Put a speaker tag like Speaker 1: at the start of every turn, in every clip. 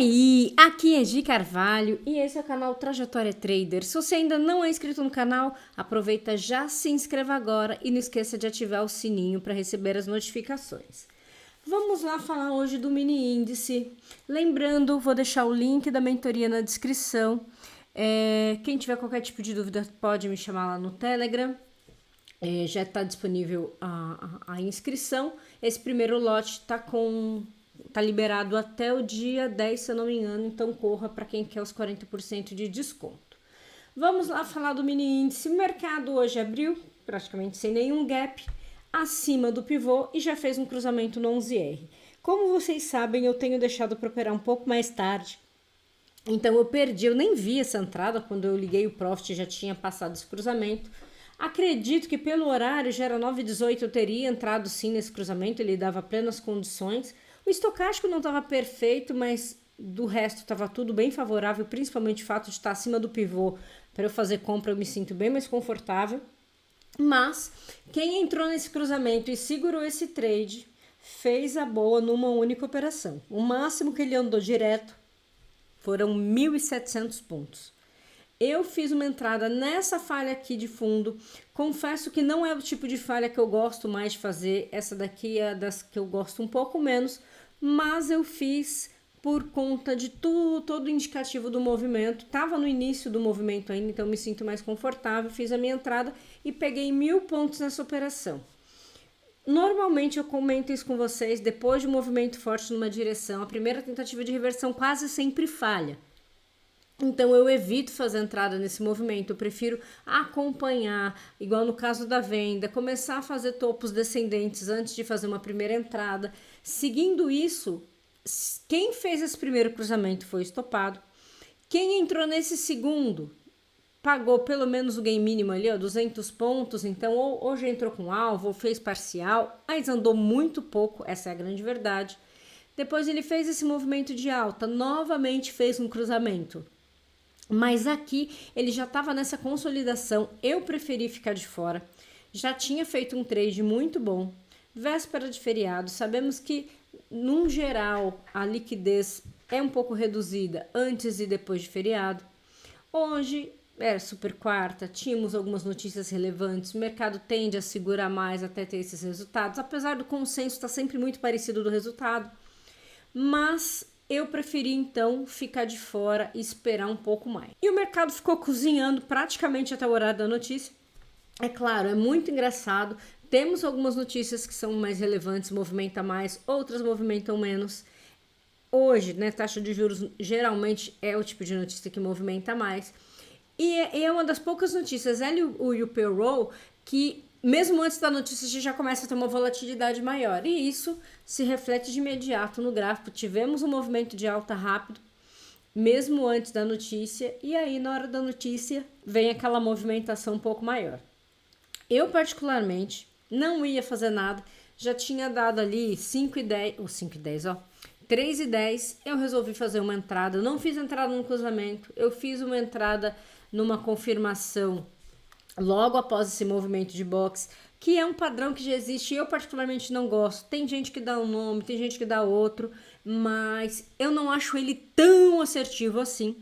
Speaker 1: aí, aqui é Gi Carvalho e esse é o canal Trajetória Trader. Se você ainda não é inscrito no canal, aproveita, já se inscreva agora e não esqueça de ativar o sininho para receber as notificações. Vamos lá falar hoje do mini índice. Lembrando, vou deixar o link da mentoria na descrição. Quem tiver qualquer tipo de dúvida pode me chamar lá no Telegram. Já está disponível a inscrição. Esse primeiro lote tá liberado até o dia 10, se eu não me engano, então corra para quem quer os 40% de desconto. Vamos lá falar do mini índice. O mercado hoje abriu praticamente sem nenhum gap, acima do pivô e já fez um cruzamento no 11R. Como vocês sabem, eu tenho deixado para operar um pouco mais tarde, então eu nem vi essa entrada. Quando eu liguei o Profit já tinha passado esse cruzamento. Acredito que pelo horário, já era 9h18, eu teria entrado sim nesse cruzamento, ele dava plenas condições. O estocástico não estava perfeito, mas do resto estava tudo bem favorável, principalmente o fato de estar acima do pivô. Para eu fazer compra eu me sinto bem mais confortável. Mas quem entrou nesse cruzamento e segurou esse trade, fez a boa numa única operação. O máximo que ele andou direto foram 1.700 pontos. Eu fiz uma entrada nessa falha aqui de fundo. Confesso que não é o tipo de falha que eu gosto mais de fazer. Essa daqui é das que eu gosto um pouco menos. Mas eu fiz por conta de todo o indicativo do movimento. Estava no início do movimento ainda, então eu me sinto mais confortável. Fiz a minha entrada e peguei 1.000 pontos nessa operação. Normalmente eu comento isso com vocês. Depois de um movimento forte numa direção, a primeira tentativa de reversão quase sempre falha. Então eu evito fazer entrada nesse movimento, eu prefiro acompanhar, igual no caso da venda, começar a fazer topos descendentes antes de fazer uma primeira entrada. Seguindo isso, quem fez esse primeiro cruzamento foi estopado. Quem entrou nesse segundo pagou pelo menos o gain mínimo ali, 200 pontos, então ou já entrou com alvo, ou fez parcial, mas andou muito pouco, essa é a grande verdade. Depois ele fez esse movimento de alta, novamente fez um cruzamento. Mas aqui ele já estava nessa consolidação, eu preferi ficar de fora. Já tinha feito um trade muito bom, véspera de feriado. Sabemos que, num geral, a liquidez é um pouco reduzida antes e depois de feriado. Hoje era super quarta, tínhamos algumas notícias relevantes, o mercado tende a segurar mais até ter esses resultados, apesar do consenso estar sempre muito parecido do resultado. Mas eu preferi então ficar de fora e esperar um pouco mais. E o mercado ficou cozinhando praticamente até o horário da notícia. É claro, é muito engraçado. Temos algumas notícias que são mais relevantes, movimenta mais, outras movimentam menos. Hoje, né, taxa de juros geralmente é o tipo de notícia que movimenta mais. E é uma das poucas notícias, ela e o payroll, que mesmo antes da notícia, a gente já começa a ter uma volatilidade maior. E isso se reflete de imediato no gráfico. Tivemos um movimento de alta rápido, mesmo antes da notícia. E aí, na hora da notícia, vem aquela movimentação um pouco maior. Eu, particularmente, não ia fazer nada. Já tinha dado ali 3,10. Eu resolvi fazer uma entrada. Eu não fiz entrada no cruzamento. Eu fiz uma entrada numa confirmação logo após esse movimento de boxe, que é um padrão que já existe e eu particularmente não gosto. Tem gente que dá um nome, tem gente que dá outro, mas eu não acho ele tão assertivo assim.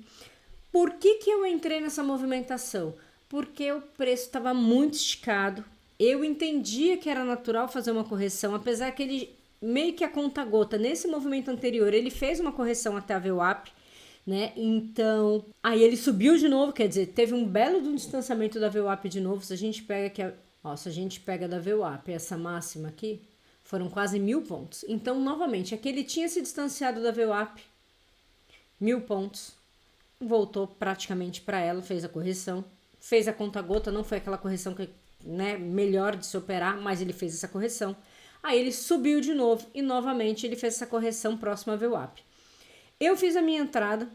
Speaker 1: Por que eu entrei nessa movimentação? Porque o preço estava muito esticado. Eu entendia que era natural fazer uma correção, apesar que ele meio que a conta-gota, nesse movimento anterior, ele fez uma correção até a VWAP, né? Então, aí ele subiu de novo, quer dizer, teve um belo distanciamento da VWAP de novo. Se a gente pega aqui, se a gente pega da VWAP essa máxima aqui, foram quase 1.000 pontos. Então, novamente, aqui ele tinha se distanciado da VWAP, 1.000 pontos, voltou praticamente para ela, fez a correção, fez a conta-gota, não foi aquela correção que, né, melhor de se operar, mas ele fez essa correção. Aí ele subiu de novo e novamente ele fez essa correção próxima à VWAP. Eu fiz a minha entrada,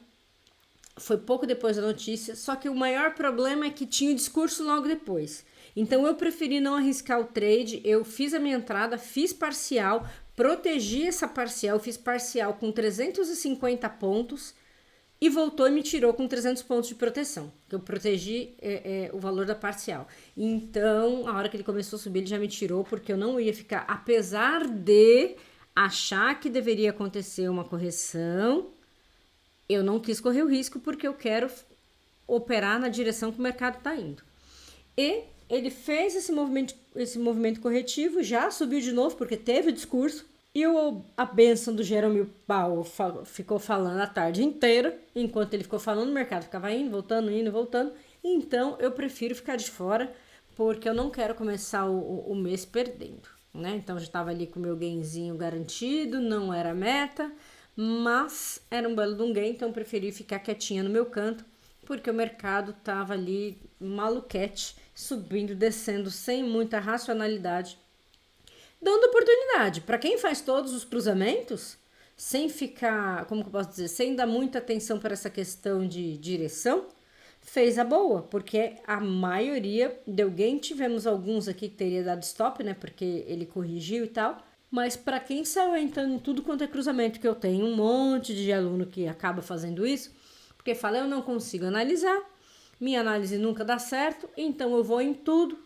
Speaker 1: foi pouco depois da notícia, só que o maior problema é que tinha o discurso logo depois. Então eu preferi não arriscar o trade, eu fiz a minha entrada, fiz parcial, protegi essa parcial, fiz parcial com 350 pontos e voltou e me tirou com 300 pontos de proteção, que eu protegi o valor da parcial. Então, a hora que ele começou a subir, ele já me tirou, porque eu não ia ficar, apesar de achar que deveria acontecer uma correção, Eu não quis correr o risco porque eu quero operar na direção que o mercado está indo. E ele fez esse movimento corretivo, já subiu de novo porque teve o discurso. E a bênção do Jerome Powell ficou falando a tarde inteira. Enquanto ele ficou falando, o mercado ficava indo, voltando. Então, eu prefiro ficar de fora, porque eu não quero começar o mês perdendo, né? Então, já estava ali com o meu gainzinho garantido, não era meta, mas era um belo de um gain, então eu preferi ficar quietinha no meu canto, porque o mercado estava ali maluquete, subindo, descendo, sem muita racionalidade, dando oportunidade para quem faz todos os cruzamentos, sem ficar, como que eu posso dizer, sem dar muita atenção para essa questão de direção, fez a boa, porque a maioria deu gain. Tivemos alguns aqui que teria dado stop, né, porque ele corrigiu e tal, mas para quem saiu entrando em tudo quanto é cruzamento, que eu tenho um monte de aluno que acaba fazendo isso, porque fala, eu não consigo analisar, minha análise nunca dá certo, então eu vou em tudo,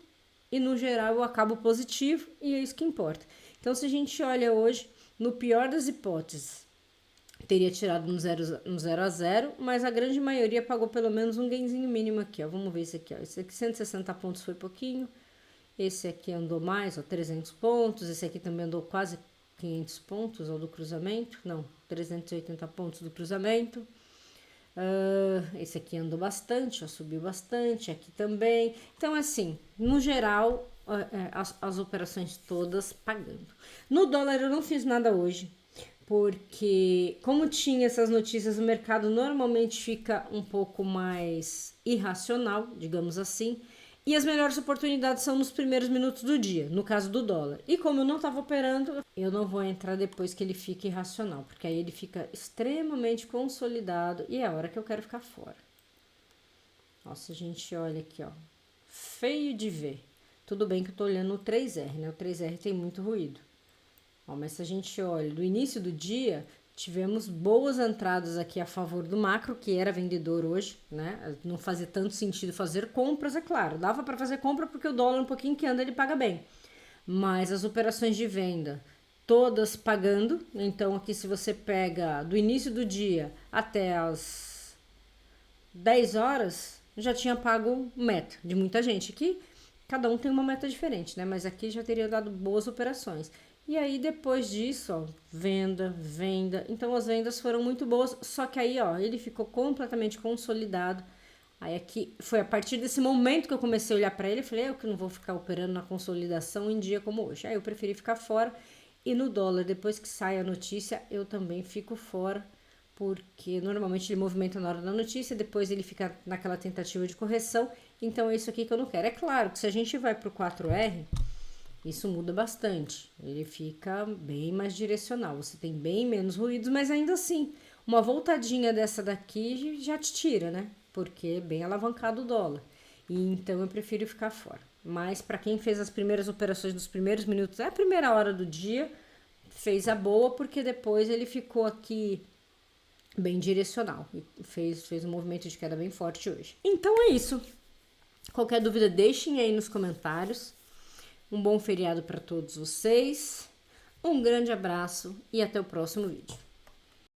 Speaker 1: e no geral eu acabo positivo, e é isso que importa. Então, se a gente olha hoje, no pior das hipóteses, teria tirado um 0 a 0, mas a grande maioria pagou pelo menos um gainzinho mínimo aqui, ó. Vamos ver esse aqui, ó. Esse aqui 160 pontos foi pouquinho, esse aqui andou mais, ó, 300 pontos, esse aqui também andou quase 500 pontos, ó, do cruzamento, não, 380 pontos do cruzamento. Esse aqui andou bastante, ó, subiu bastante, aqui também. Então, assim, no geral, as operações todas pagando. No dólar eu não fiz nada hoje, porque como tinha essas notícias, o mercado normalmente fica um pouco mais irracional, digamos assim, e as melhores oportunidades são nos primeiros minutos do dia, no caso do dólar. E como eu não estava operando, eu não vou entrar depois que ele fique irracional, porque aí ele fica extremamente consolidado e é a hora que eu quero ficar fora. Nossa, a gente olha aqui, ó, feio de ver. Tudo bem que eu tô olhando o 3R, né? O 3R tem muito ruído. Ó, mas se a gente olha do início do dia, tivemos boas entradas aqui a favor do macro, que era vendedor hoje, né? Não fazia tanto sentido fazer compras, é claro. Dava para fazer compra porque o dólar um pouquinho que anda, ele paga bem. Mas as operações de venda, todas pagando. Então aqui se você pega do início do dia até as 10 horas, já tinha pago meta de muita gente. Aqui cada um tem uma meta diferente, né? Mas aqui já teria dado boas operações. E aí, depois disso, ó, venda. Então, as vendas foram muito boas, só que aí, ó, ele ficou completamente consolidado. Aí, aqui, foi a partir desse momento que eu comecei a olhar para ele, eu falei, eu que não vou ficar operando na consolidação em dia como hoje. Aí, eu preferi ficar fora. E no dólar, depois que sai a notícia, eu também fico fora, porque normalmente ele movimenta na hora da notícia, depois ele fica naquela tentativa de correção. Então, é isso aqui que eu não quero. É claro que se a gente vai para o 4R... isso muda bastante, ele fica bem mais direcional, você tem bem menos ruídos, mas ainda assim, uma voltadinha dessa daqui já te tira, né? Porque é bem alavancado o dólar, e então eu prefiro ficar fora. Mas para quem fez as primeiras operações nos primeiros minutos, é a primeira hora do dia, fez a boa, porque depois ele ficou aqui bem direcional, e fez um movimento de queda bem forte hoje. Então é isso, qualquer dúvida deixem aí nos comentários. Um bom feriado para todos vocês, um grande abraço e até o próximo vídeo.